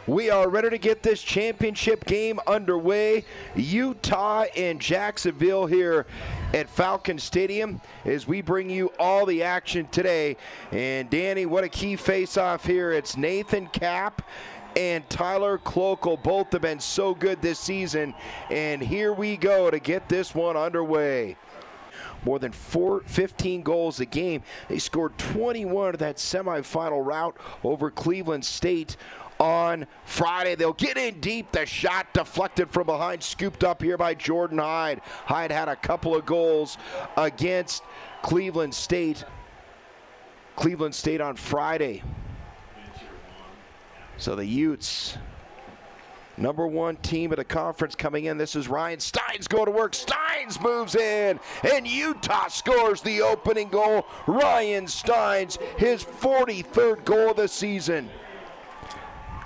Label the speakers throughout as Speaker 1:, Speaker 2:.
Speaker 1: We are ready to get this championship game underway. Utah and Jacksonville here at Falcon Stadium as we bring you all the action today. And Danny, what a key face-off here. It's Nathan Kapp and Tyler Clokel. Both have been so good this season. And here we go to get this one underway. More than 15 goals a game. They scored 21 of that semifinal rout over Cleveland State on Friday. They'll get in deep. The shot deflected from behind, scooped up here by Jordan Hyde. Hyde had a couple of goals against Cleveland State. Cleveland State on Friday. So the Utes, #1 team of the conference coming in. This is Ryan Steins going to work. Steins moves in, and Utah scores the opening goal. Ryan Steins, his 43rd goal of the season.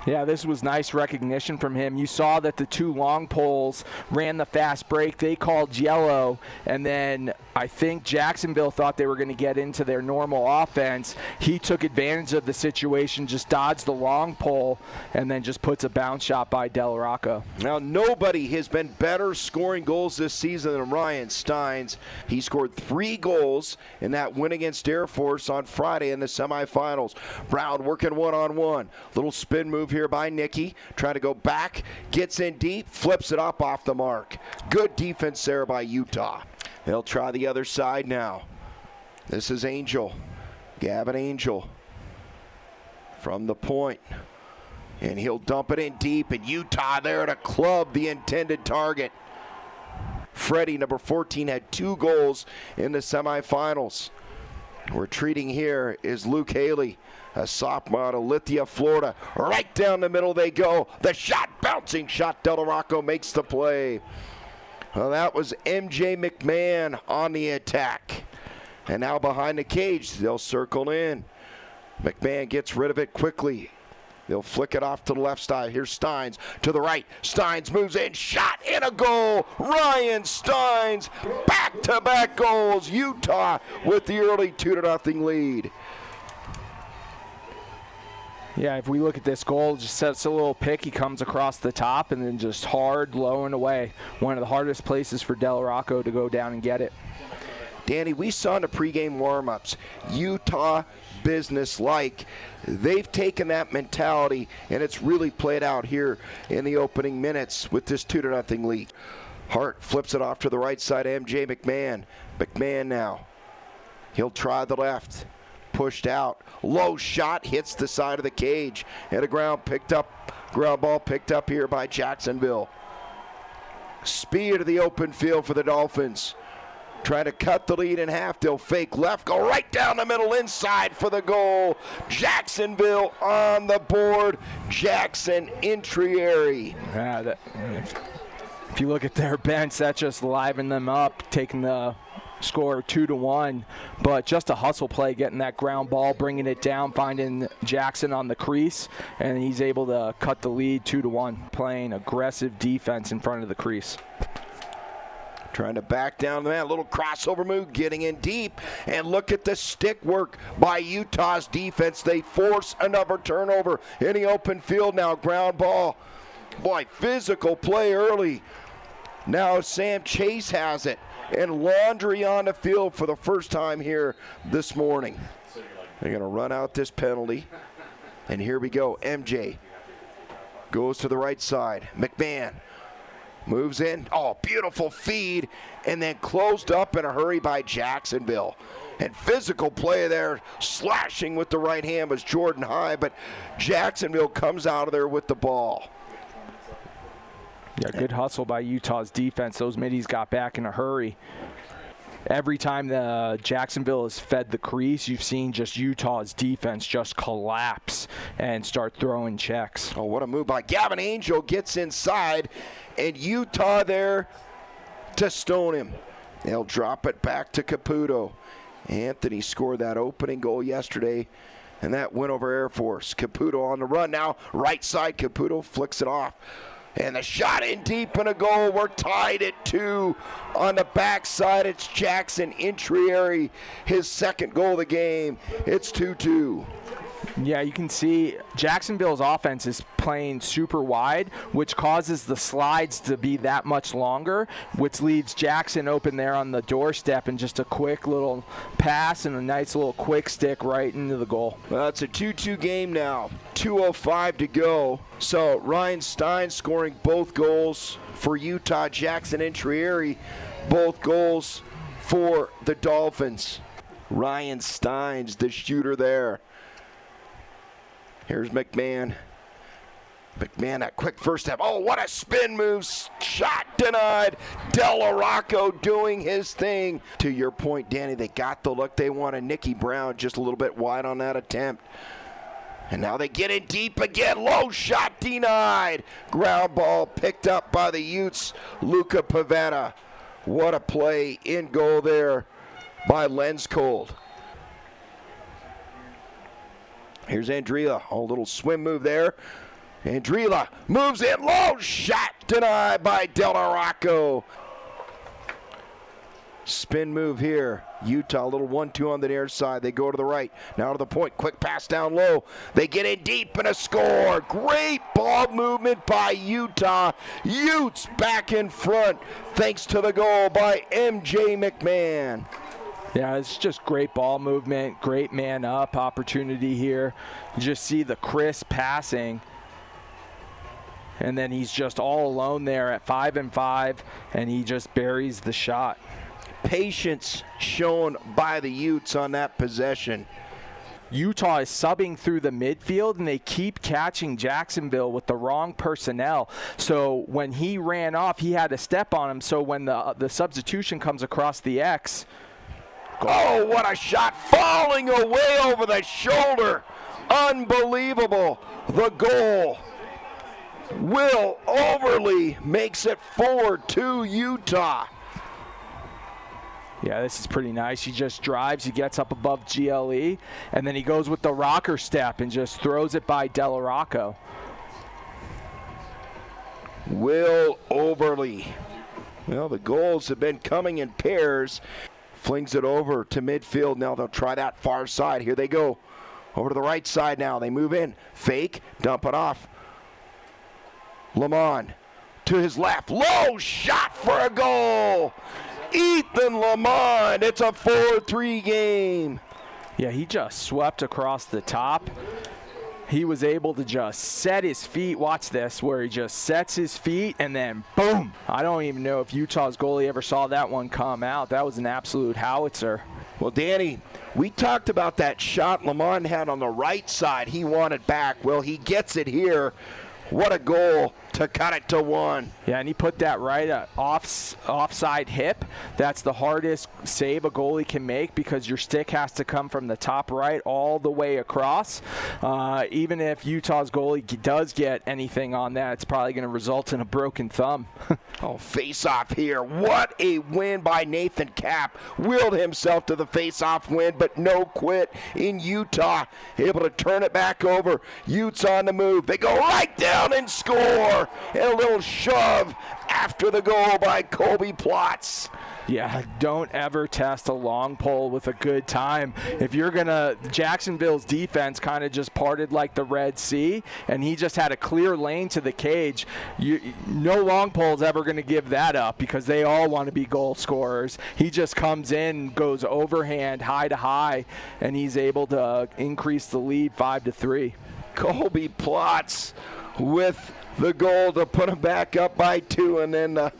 Speaker 2: Yeah, this was nice recognition from him. You saw that the two long poles ran the fast break. They called yellow, and then I think Jacksonville thought they were going to get into their normal offense. He took advantage of the situation, just dodged the long pole, and then just puts a bounce shot by Del Rocco.
Speaker 1: Now, nobody has been better scoring goals this season than Ryan Steins. He scored 3 goals in that win against Air Force on Friday in the semifinals. Brown working one-on-one. Little spin move here by Nicky, trying to go back, gets in deep, flips it up off the mark. Good defense there by Utah. They'll try the other side now. This is Angel, Gavin Angel from the point, and he'll dump it in deep, and Utah there to club the intended target. Freddie, number 14, had 2 goals in the semifinals. Retreating here is Luke Haley, a sophomore out of Lithia, Florida. Right down the middle they go. The shot, bouncing shot. Del Rocco makes the play. Well, that was MJ McMahon on the attack. And now behind the cage, they'll circle in. McMahon gets rid of it quickly. They'll flick it off to the left side. Here's Steins to the right. Steins moves in, shot, and a goal. Ryan Steins, back-to-back goals. Utah with the early 2-0 lead.
Speaker 2: Yeah, if we look at this goal, just sets a little pick. He comes across the top and then just hard, low and away. One of the hardest places for Del Rocco to go down and get it.
Speaker 1: Danny, we saw in the pregame warm-ups, Utah business-like. They've taken that mentality, and it's really played out here in the opening minutes with this 2-0 lead. Hart flips it off to the right side, MJ McMahon. McMahon now. He'll try the left. Pushed out. Low shot hits the side of the cage. And a ground ball picked up here by Jacksonville. Speed of the open field for the Dolphins. Trying to cut the lead in half. They'll fake left, go right down the middle inside for the goal. Jacksonville on the board. Jackson Intrieri.
Speaker 2: Yeah, if you look at their bench, that just livened them up, taking the score 2-1. But just a hustle play, getting that ground ball, bringing it down, finding Jackson on the crease, and he's able to cut the lead 2-1, playing aggressive defense in front of the crease.
Speaker 1: Trying to back down the man, a little crossover move, getting in deep, and look at the stick work by Utah's defense. They force another turnover in the open field now, ground ball. Boy, physical play early. Now Sam Chase has it, and laundry on the field for the first time here this morning. They're going to run out this penalty, and here we go. MJ goes to the right side. McMahon moves in. Oh, beautiful feed, and then closed up in a hurry by Jacksonville. And physical play there, slashing with the right hand was Jordan Hyde, but Jacksonville comes out of there with the ball.
Speaker 2: Yeah, good hustle by Utah's defense. Those middies got back in a hurry. Every time the Jacksonville has fed the crease, you've seen just Utah's defense just collapse and start throwing checks.
Speaker 1: Oh, what a move by Gavin Angel. Gets inside, and Utah there to stone him. They'll drop it back to Caputo. Anthony scored that opening goal yesterday, and that win over Air Force. Caputo on the run now. Right side, Caputo flicks it off. And the shot in deep and a goal. We're tied at 2. On the backside, it's Jackson Intrieri, his second goal of the game. It's 2-2.
Speaker 2: Yeah, you can see Jacksonville's offense is playing super wide, which causes the slides to be that much longer, which leaves Jackson open there on the doorstep and just a quick little pass and a nice little quick stick right into the goal.
Speaker 1: Well, it's a 2-2 game now. 2:05 to go. So Ryan Stein scoring both goals for Utah. Jackson and Trieri, both goals for the Dolphins. Ryan Stein's the shooter there. Here's McMahon. McMahon, that quick first step. Oh, what a spin move. Shot denied. Del Rocco doing his thing. To your point, Danny, they got the look they wanted. Nicky Brown just a little bit wide on that attempt. And now they get in deep again. Low shot denied. Ground ball picked up by the Utes. Luca Pavetta. What a play in goal there by Lenscold. Here's Andrila. Oh, little swim move there. Andrila moves in. Low shot denied by Del Rocco. Spin move here. Utah, a little 1-2 on the near side. They go to the right. Now to the point. Quick pass down low. They get in deep and a score. Great ball movement by Utah. Utes back in front thanks to the goal by MJ McMahon.
Speaker 2: Yeah, it's just great ball movement, great man up opportunity here. You just see the crisp passing. And then he's just all alone there at 5-5, and he just buries the shot.
Speaker 1: Patience shown by the Utes on that possession.
Speaker 2: Utah is subbing through the midfield, and they keep catching Jacksonville with the wrong personnel. So when he ran off, he had to step on him. So when the substitution comes across the X,
Speaker 1: oh, what a shot, falling away over the shoulder. Unbelievable. The goal. Will Overly makes it 4-2 Utah.
Speaker 2: Yeah, this is pretty nice. He just drives, he gets up above GLE, and then he goes with the rocker step and just throws it by Del Rocco.
Speaker 1: Will Overly. Well, the goals have been coming in pairs. Flings it over to midfield. Now they'll try that far side. Here they go. Over to the right side now. They move in. Fake. Dump it off. Lamont to his left. Low shot for a goal. Ethan Lamont. It's a 4-3 game.
Speaker 2: Yeah, he just swept across the top. He was able to just set his feet. Watch this, where he just sets his feet and then boom. I don't even know if Utah's goalie ever saw that one come out. That was an absolute howitzer.
Speaker 1: Well, Danny, we talked about that shot Lamont had on the right side. He wanted back. Well, he gets it here. What a goal to cut it to 1.
Speaker 2: Yeah, and he put that right offside hip. That's the hardest save a goalie can make because your stick has to come from the top right all the way across. Even if Utah's goalie does get anything on that, it's probably going to result in a broken thumb.
Speaker 1: Oh, face-off here. What a win by Nathan Kapp. Willed himself to the face-off win, but no quit in Utah. Able to turn it back over. Utes on the move. They go right down and score. And a little shove after the goal by Colby Plotz.
Speaker 2: Yeah, don't ever test a long pole with a good time. If you're going to, Jacksonville's defense kind of just parted like the Red Sea, and he just had a clear lane to the cage. No long pole's ever going to give that up because they all want to be goal scorers. He just comes in, goes overhand, high to high, and he's able to increase the lead 5-3.
Speaker 1: Colby Plotz with the goal to put him back up by 2, and then the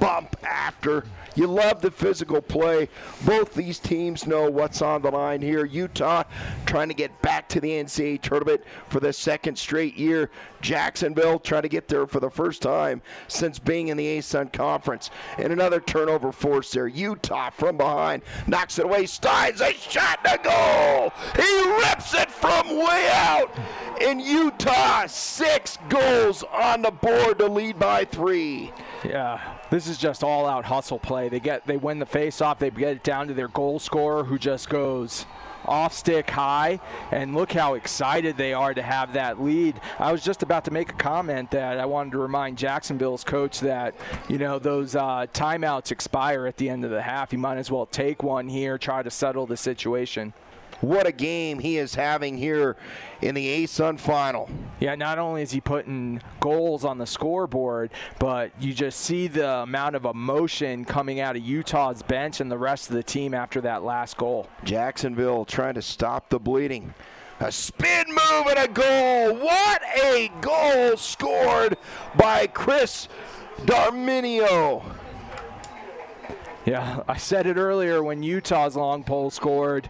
Speaker 1: bump after. You love the physical play. Both these teams know what's on the line here. Utah trying to get back to the NCAA tournament for the second straight year. Jacksonville trying to get there for the first time since being in the ASUN conference. And another turnover force there. Utah from behind knocks it away. Steins a shot and a goal. He rips it from way out. And Utah 6 goals on the board to lead by 3.
Speaker 2: Yeah, this is just all-out hustle play. They win the face-off. They get it down to their goal scorer, who just goes off stick high, and look how excited they are to have that lead. I was just about to make a comment that I wanted to remind Jacksonville's coach that, you know, those timeouts expire at the end of the half. You might as well take one here, try to settle the situation.
Speaker 1: what a game he is having here in the ASUN final.
Speaker 2: Yeah, not only is he putting goals on the scoreboard, but you just see the amount of emotion coming out of Utah's bench and the rest of the team after that last goal.
Speaker 1: Jacksonville trying to stop the bleeding. A spin move and a goal. What a goal scored by Chris Darminio.
Speaker 2: Yeah, I said it earlier when Utah's long pole scored,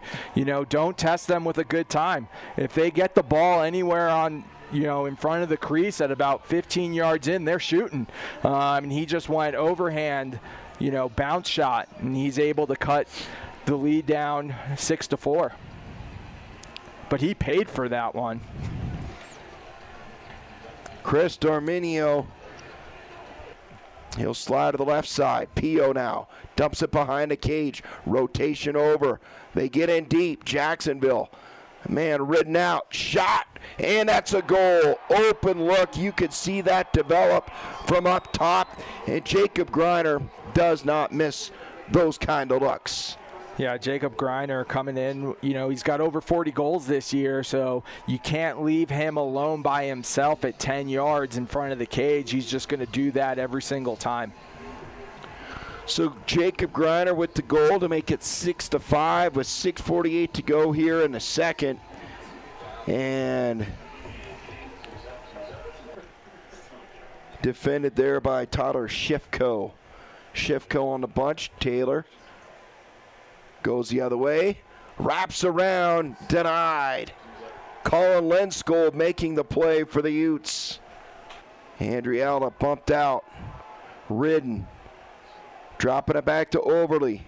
Speaker 2: don't test them with a good time. If they get the ball anywhere on, in front of the crease at about 15 yards in, they're shooting. He just went overhand, bounce shot, and he's able to cut the lead down 6-4. But he paid for that one.
Speaker 1: Chris Darminio. He'll slide to the left side. Pio now dumps it behind the cage. Rotation over. They get in deep. Jacksonville. Man ridden out. Shot. And that's a goal. Open look. You could see that develop from up top. And Jacob Greiner does not miss those kind of looks.
Speaker 2: Yeah, Jacob Greiner coming in, he's got over 40 goals this year, so you can't leave him alone by himself at 10 yards in front of the cage. He's just going to do that every single time.
Speaker 1: So Jacob Greiner with the goal to make it 6-5 with 6:48 to go here in the second. And defended there by Tyler Shifko. Shifko on the bunch. Taylor goes the other way, wraps around, denied. Colin Lenskold making the play for the Utes. Andriella bumped out. Ridden. Dropping it back to Overly.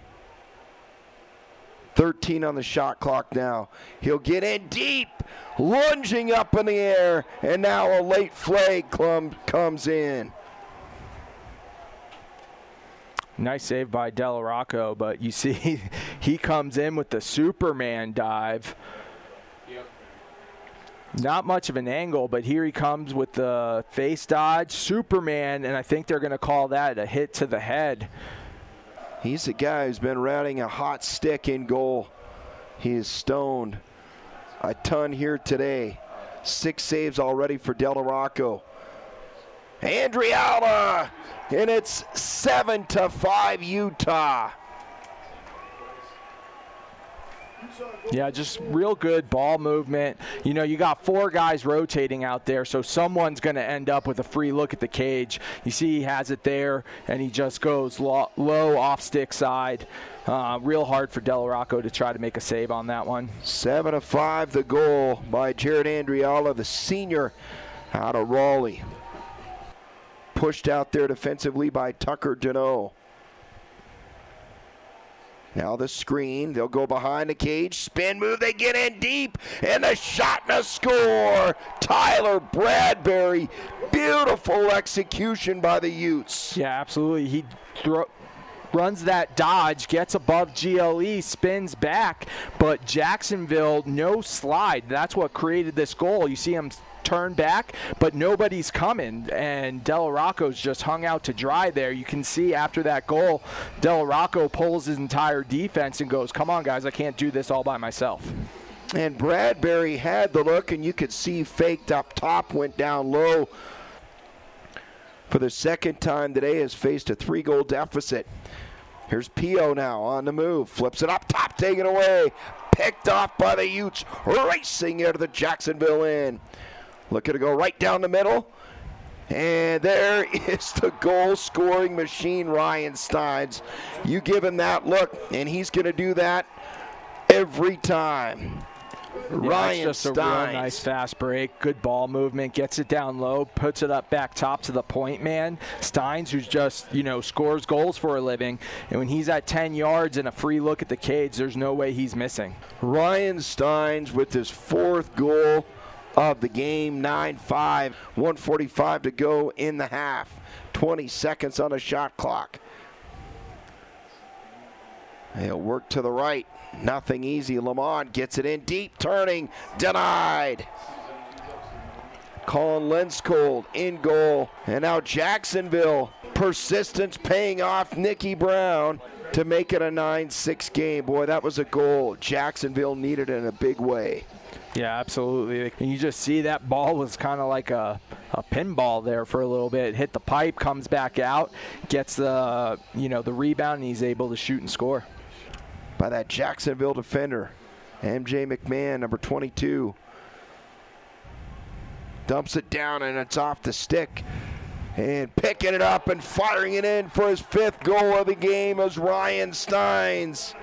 Speaker 1: 13 on the shot clock now. He'll get in deep, lunging up in the air, and now a late flag comes in.
Speaker 2: Nice save by Del Rocco, but you see he comes in with the Superman dive. Yep. Not much of an angle, but here he comes with the face dodge, Superman, and I think they're going to call that a hit to the head.
Speaker 1: He's the guy who's been riding a hot stick in goal. He is stoned a ton here today. 6 saves already for Del Rocco. Andriella, and it's 7-5 Utah.
Speaker 2: Yeah, just real good ball movement. You got 4 guys rotating out there, so someone's going to end up with a free look at the cage. You see he has it there, and he just goes low off stick side. Real hard for Del Rocco to try to make a save on that one.
Speaker 1: 7-5 the goal by Jared Andriella, the senior out of Raleigh. Pushed out there defensively by Tucker Deneau. Now the screen, they'll go behind the cage, spin move, they get in deep, and a shot and a score. Tyler Bradbury, beautiful execution by the Utes.
Speaker 2: Yeah, absolutely. He runs that dodge, gets above GLE, spins back, but Jacksonville, no slide. That's what created this goal. You see him turn back, but nobody's coming, and Del Rocco's just hung out to dry there. You can see after that goal, Del Rocco pulls his entire defense and goes, come on, guys, I can't do this all by myself.
Speaker 1: And Bradbury had the look, and you could see faked up top, went down low. For the second time today has faced a 3-goal deficit. Here's Pio now on the move, flips it up top, taken away, picked off by the Utes, racing into the Jacksonville end. Looking to go right down the middle. And there is the goal-scoring machine, Ryan Steins. You give him that look, and he's going to do that every time.
Speaker 2: Yeah,
Speaker 1: Ryan
Speaker 2: just
Speaker 1: Steins.
Speaker 2: A real nice fast break, good ball movement, gets it down low, puts it up back top to the point man. Steins, who's just, scores goals for a living, and when he's at 10 yards and a free look at the cage, there's no way he's missing.
Speaker 1: Ryan Steins with his 4th goal of the game, 9-5, 1:45 to go in the half, 20 seconds on the shot clock. He'll work to the right, nothing easy. Lamont gets it in deep, turning, denied. Colin Lenskold in goal, and now Jacksonville, persistence paying off. Nicky Brown to make it a 9-6 game. Boy, that was a goal Jacksonville needed in a big way.
Speaker 2: Yeah, absolutely. And you just see that ball was kind of like a pinball there for a little bit. Hit the pipe, comes back out, gets the the rebound, and he's able to shoot and score.
Speaker 1: By that Jacksonville defender, MJ McMahon, number 22. Dumps it down, and it's off the stick. And picking it up and firing it in for his 5th goal of the game is Ryan Steins.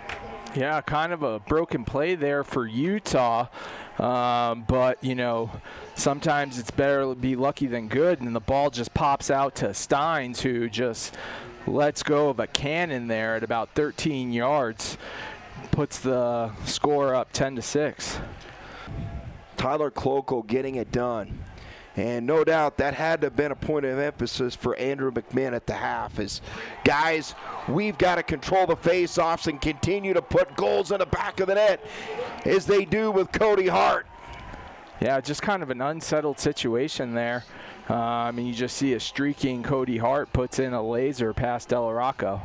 Speaker 2: Yeah, kind of a broken play there for Utah. But, sometimes it's better to be lucky than good, and the ball just pops out to Steins, who just lets go of a cannon there at about 13 yards, puts the score up 10-6.
Speaker 1: Tyler Clokel getting it done. And no doubt that had to have been a point of emphasis for Andrew McMahon at the half. Is, guys, we've got to control the face-offs and continue to put goals in the back of the net as they do with Cody Hart.
Speaker 2: Yeah, just kind of an unsettled situation there. You just see a streaking Cody Hart puts in a laser past Del Rocco.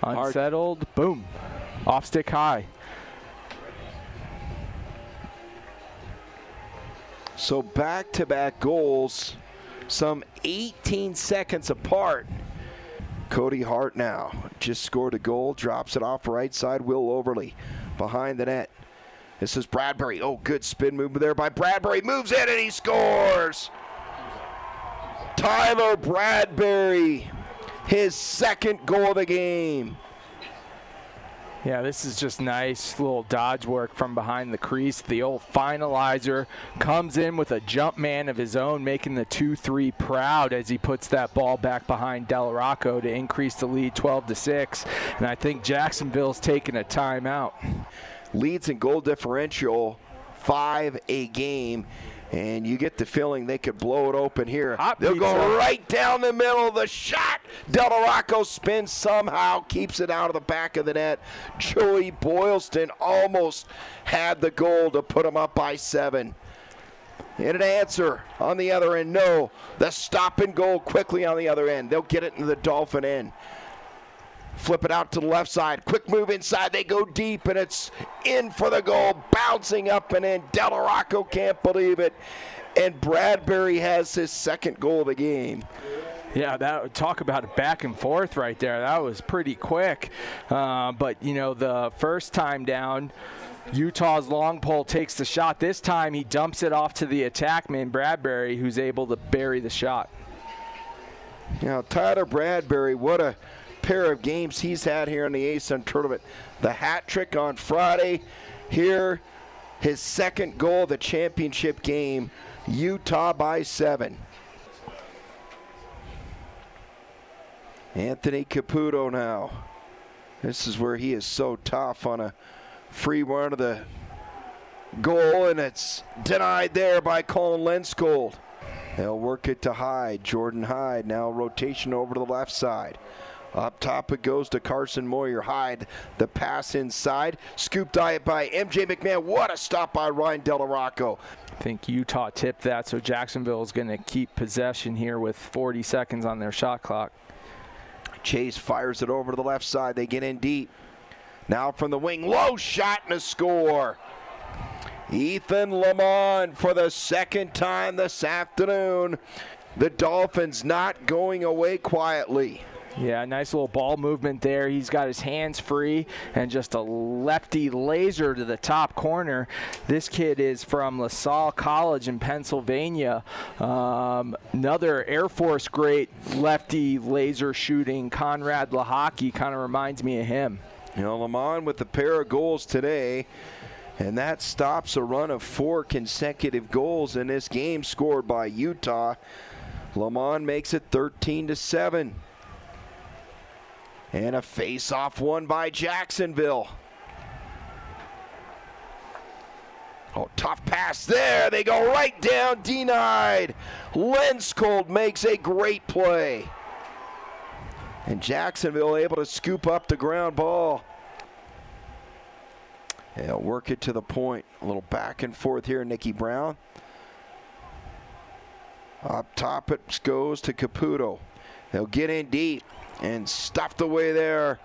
Speaker 2: Unsettled, boom, off stick high.
Speaker 1: So back-to-back goals, some 18 seconds apart. Cody Hart now just scored a goal, drops it off right side. Will Overly behind the net. This is Bradbury. Oh, good spin move there by Bradbury. Moves in and he scores. Tyler Bradbury, his 2nd goal of the game.
Speaker 2: Yeah, this is just nice little dodge work from behind the crease. The old finalizer comes in with a jump man of his own, making the 2-3 proud as he puts that ball back behind Del Rocco to increase the lead 12-6. And I think Jacksonville's taking a timeout.
Speaker 1: Leads in goal differential, 5 a game. And you get the feeling they could blow it open here. They'll go right down the middle of the shot. Del Rocco spins somehow, keeps it out of the back of the net. Joey Boylston almost had the goal to put him up by 7. And an answer on the other end, no. The stop and goal quickly on the other end. They'll get it into the Dolphin end. Flip it out to the left side. Quick move inside. They go deep, and it's in for the goal. Bouncing up and in. Del Rocco can't believe it. And Bradbury has his 2nd goal of the game.
Speaker 2: Yeah, talk about a back and forth right there. That was pretty quick. But, the first time down, Utah's long pole takes the shot. This time he dumps it off to the attackman, Bradbury, who's able to bury the shot.
Speaker 1: Now, Tyler Bradbury, what a pair of games he's had here in the ASUN tournament. The hat trick on Friday. Here, his 2nd goal of the championship game. Utah by 7. Anthony Caputo now. This is where he is so tough on a free run of the goal, and it's denied there by Colin Lenskold. They'll work it to Hyde. Jordan Hyde now rotation over to the left side. Up top it goes to Carson Moyer. Hyde, the pass inside. Scooped by MJ McMahon. What a stop by Ryan Del Rocco.
Speaker 2: I think Utah tipped that, so Jacksonville is going to keep possession here with 40 seconds on their shot clock.
Speaker 1: Chase fires it over to the left side. They get in deep. Now from the wing, low shot and a score. Ethan Lamont for the 2nd time this afternoon. The Dolphins not going away quietly.
Speaker 2: Yeah, nice little ball movement there. He's got his hands free and just a lefty laser to the top corner. This kid is from LaSalle College in Pennsylvania. Another Air Force great lefty laser shooting, Conrad Lahaki, kind of reminds me of him.
Speaker 1: Lamont with a pair of goals today, and that stops a run of 4 consecutive goals in this game scored by Utah. Lamont makes it 13-7. And a face-off won by Jacksonville. Oh, tough pass there. They go right down, denied. Lenskold makes a great play. And Jacksonville able to scoop up the ground ball. They'll work it to the point. A little back and forth here, Nicky Brown. Up top it goes to Caputo. They'll get in deep and stuffed away there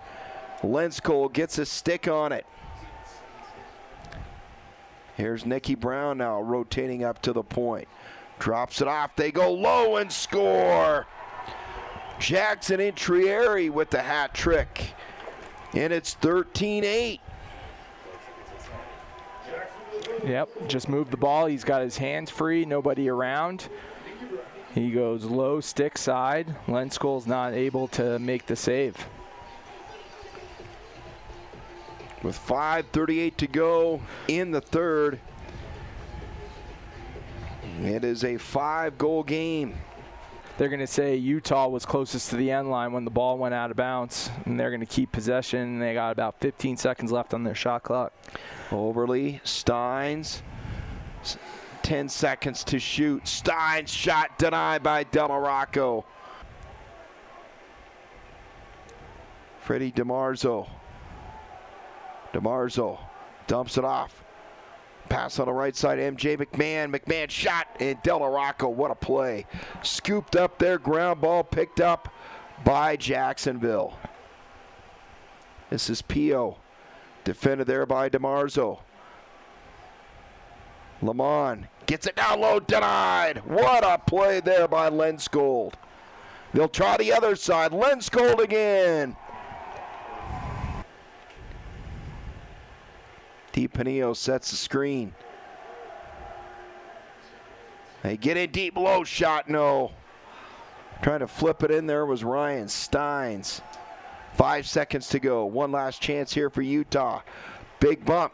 Speaker 1: Lenskol gets a stick on it. Here's Nikki Brown now rotating up to the point. Drops it off. They go low and score. Jackson Intrieri with the hat trick. And it's 13-8.
Speaker 2: Yep, just moved the ball. He's got his hands free, nobody around. He goes low stick side. Lenskol's not able to make the save.
Speaker 1: With 5:38 to go in the third, it is a 5-goal game.
Speaker 2: They're going to say Utah was closest to the end line when the ball went out of bounds, and they're going to keep possession. They got about 15 seconds left on their shot clock.
Speaker 1: Overly, Steins, 10 seconds to shoot. Steins shot denied by Delarocco. Freddie DiMarzo. DiMarzo dumps it off. Pass on the right side, MJ McMahon. McMahon shot, and Delarocco, what a play. Scooped up there, ground ball picked up by Jacksonville. This is Pio. Defended there by DiMarzo. Lamont gets it down low, denied. What a play there by Lenskold. They'll try the other side. Lenskold again. DiPanillo sets the screen. They get in deep, low shot, no. Trying to flip it in there was Ryan Steins. 5 seconds to go. One last chance here for Utah. Big bump.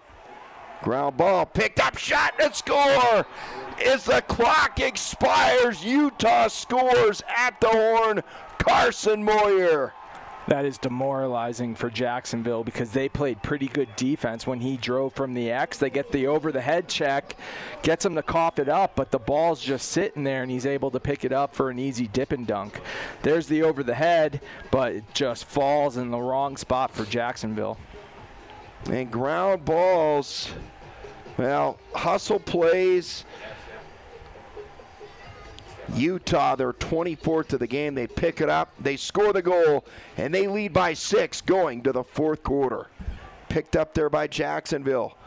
Speaker 1: Ground ball, picked up, shot, and score! As the clock expires, Utah scores at the horn. Carson Moyer.
Speaker 2: That is demoralizing for Jacksonville because they played pretty good defense when he drove from the X. They get the over-the-head check, gets him to cough it up, but the ball's just sitting there, and he's able to pick it up for an easy dip and dunk. There's the over-the-head, but it just falls in the wrong spot for Jacksonville.
Speaker 1: And ground balls, well, hustle plays. Utah, their 24th of the game, they pick it up, they score the goal, and they lead by 6 going to the fourth quarter. Picked up there by Jacksonville.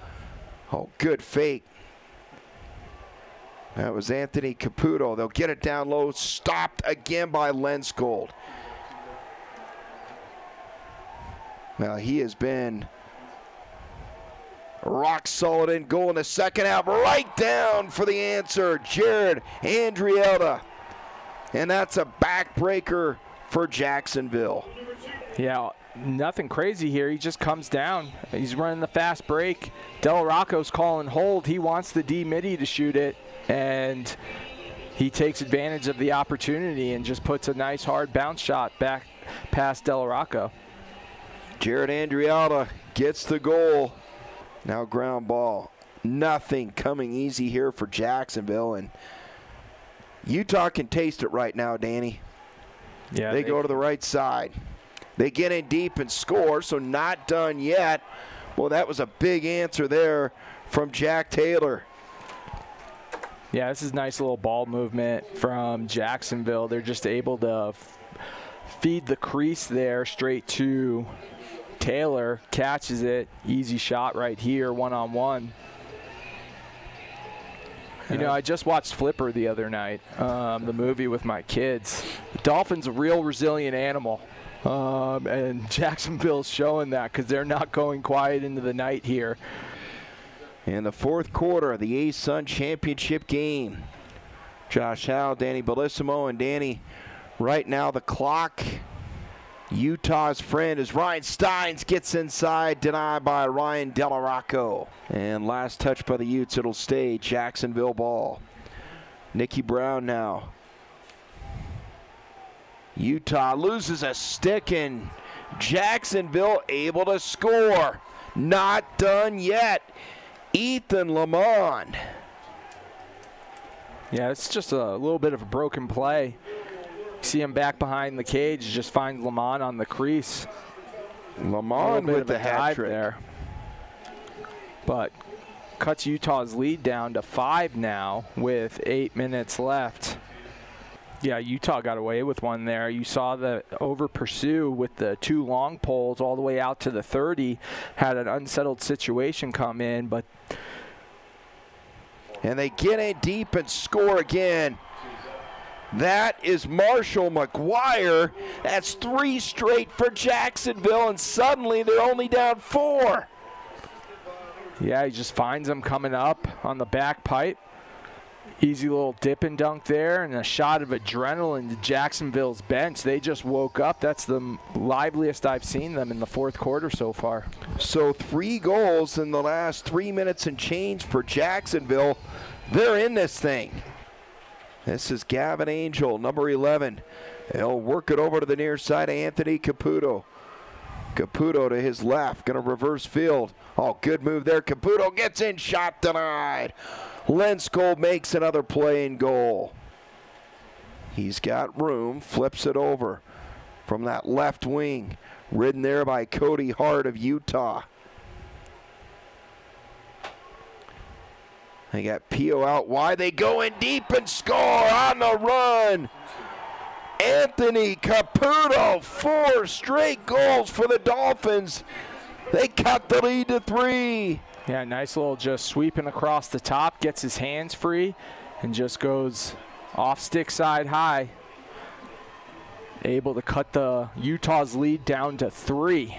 Speaker 1: Oh, good fake. That was Anthony Caputo. They'll get it down low, stopped again by Lenskold. Well, he has been rock solid in goal in the second half. Right down for the answer, Jared Andrietta. And that's a backbreaker for Jacksonville.
Speaker 2: Yeah, nothing crazy here. He just comes down. He's running the fast break. Delarocco's calling hold. He wants the D-midi to shoot it, and he takes advantage of the opportunity and just puts a nice hard bounce shot back past Delarocco.
Speaker 1: Jared Andrietta gets the goal. Now ground ball. Nothing coming easy here for Jacksonville, and Utah can taste it right now, Danny.
Speaker 2: Yeah,
Speaker 1: they go to the right side. They get in deep and score, so not done yet. Well, that was a big answer there from Jack Taylor.
Speaker 2: Yeah, this is nice little ball movement from Jacksonville. They're just able to feed the crease there straight to Taylor, catches it, easy shot right here, one-on-one. You know, I just watched Flipper the other night, the movie with my kids. The Dolphins a real resilient animal, and Jacksonville's showing that because they're not going quiet into the night here.
Speaker 1: In the fourth quarter of the ASUN championship game, Josh Howe, Danny Bellissimo, and Danny, right now the clock, Utah's friend is Ryan Steins, gets inside, denied by Ryan Delarocco. And last touch by the Utes, it'll stay Jacksonville ball. Nikki Brown now. Utah loses a stick, and Jacksonville able to score. Not done yet. Ethan Lamont.
Speaker 2: Yeah, it's just a little bit of a broken play. See him back behind the cage, just finds Lamont on the crease.
Speaker 1: Lamont with the hat trick
Speaker 2: there. But cuts Utah's lead down to 5 now with 8 minutes left. Yeah, Utah got away with one there. You saw the over pursue with the 2 long poles all the way out to the 30. Had an unsettled situation come in, but.
Speaker 1: And they get in deep and score again. That is Marshall McGuire. That's 3 straight for Jacksonville, and suddenly they're only down 4.
Speaker 2: Yeah, he just finds them coming up on the back pipe. Easy little dip and dunk there, and a shot of adrenaline to Jacksonville's bench. They just woke up. That's the liveliest I've seen them in the fourth quarter so far.
Speaker 1: So 3 goals in the last 3 minutes and change for Jacksonville. They're in this thing. This is Gavin Angel, number 11. He'll work it over to the near side of Anthony Caputo. Caputo to his left, going to reverse field. Oh, good move there. Caputo gets in, shot denied. Lenskold makes another play and goal. He's got room, flips it over from that left wing. Ridden there by Cody Hart of Utah. They got Pio out wide. They go in deep and score on the run. Anthony Caputo, 4 straight goals for the Dolphins. They cut the lead to 3.
Speaker 2: Yeah, nice little just sweeping across the top, gets his hands free, and just goes off stick side high. Able to cut the Utah's lead down to 3.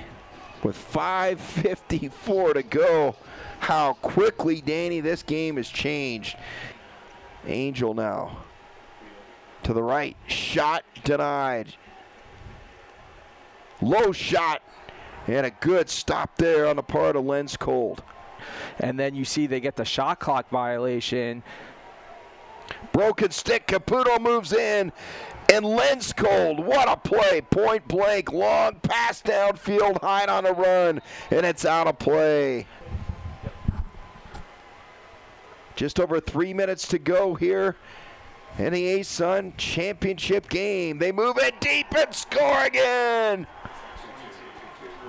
Speaker 1: With 5:54 to go. How quickly, Danny, this game has changed. Angel now to the right. Shot denied. Low shot. And a good stop there on the part of Lenskold.
Speaker 2: And then you see they get the shot clock violation.
Speaker 1: Broken stick. Caputo moves in. And Lenskold, what a play. Point blank, long pass downfield, high on a run. And it's out of play. Just over 3 minutes to go here in the ASUN championship game. They move it deep and score again.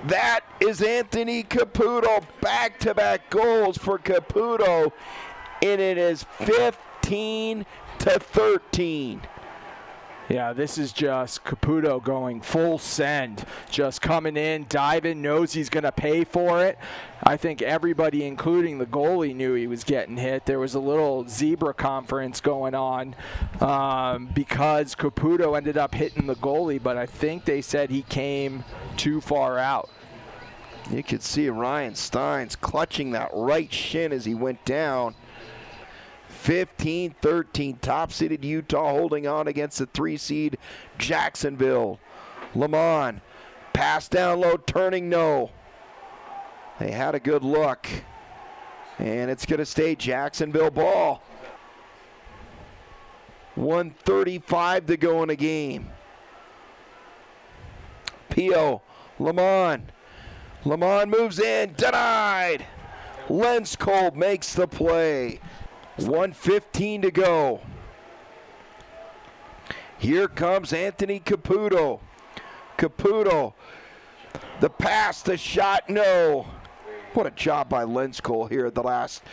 Speaker 1: That is Anthony Caputo. Back-to-back goals for Caputo. And it is 15-13.
Speaker 2: Yeah, this is just Caputo going full send, just coming in, diving, knows he's going to pay for it. I think everybody, including the goalie, knew he was getting hit. There was a little zebra conference going on because Caputo ended up hitting the goalie, but I think they said he came too far out.
Speaker 1: You could see Ryan Steins clutching that right shin as he went down. 15-13, top-seeded Utah holding on against the 3-seed Jacksonville. Lamont, pass down low, turning no. They had a good look, and it's going to stay Jacksonville ball. 1:35 to go in the game. Pio, Lamont. Lamont moves in, denied. Lenskold makes the play. 1:15 to go. Here comes Anthony Caputo. Caputo, the pass, the shot, no. What a job by Lenskold here at the last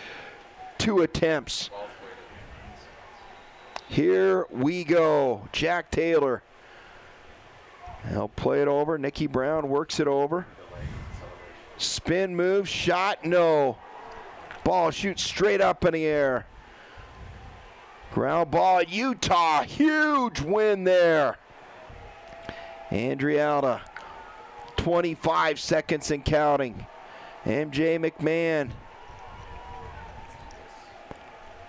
Speaker 1: 2 attempts. Here we go. Jack Taylor. They'll play it over. Nicky Brown works it over. Spin move, shot, no. Ball shoots straight up in the air. Ground ball at Utah. Huge win there. Andrialda, 25 seconds and counting. MJ McMahon.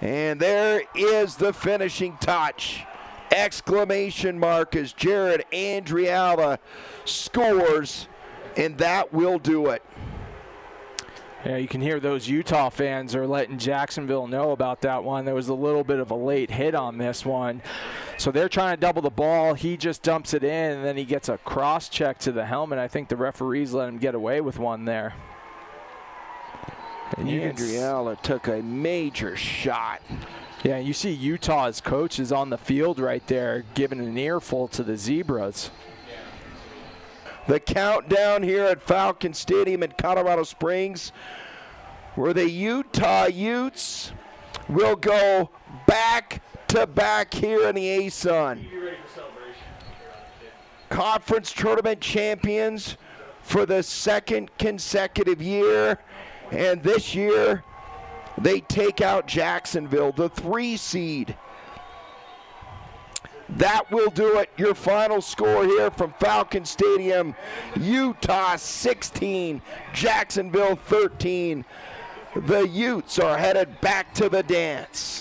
Speaker 1: And there is the finishing touch. Exclamation mark as Jared Andrialda scores, and that will do it.
Speaker 2: Yeah, you can hear those Utah fans are letting Jacksonville know about that one. There was a little bit of a late hit on this one. So they're trying to double the ball. He just dumps it in, and then he gets a cross check to the helmet. I think the referees let him get away with one there. And
Speaker 1: Andrialda took a major shot.
Speaker 2: Yeah, you see Utah's coach is on the field right there giving an earful to the Zebras.
Speaker 1: The countdown here at Falcon Stadium in Colorado Springs, where the Utah Utes will go back to back-to-back here in the ASUN. Conference tournament champions for the second consecutive year, and this year they take out Jacksonville, the 3 seed. That will do it. Your final score here from Falcon Stadium: Utah 16, Jacksonville 13. The Utes are headed back to the dance.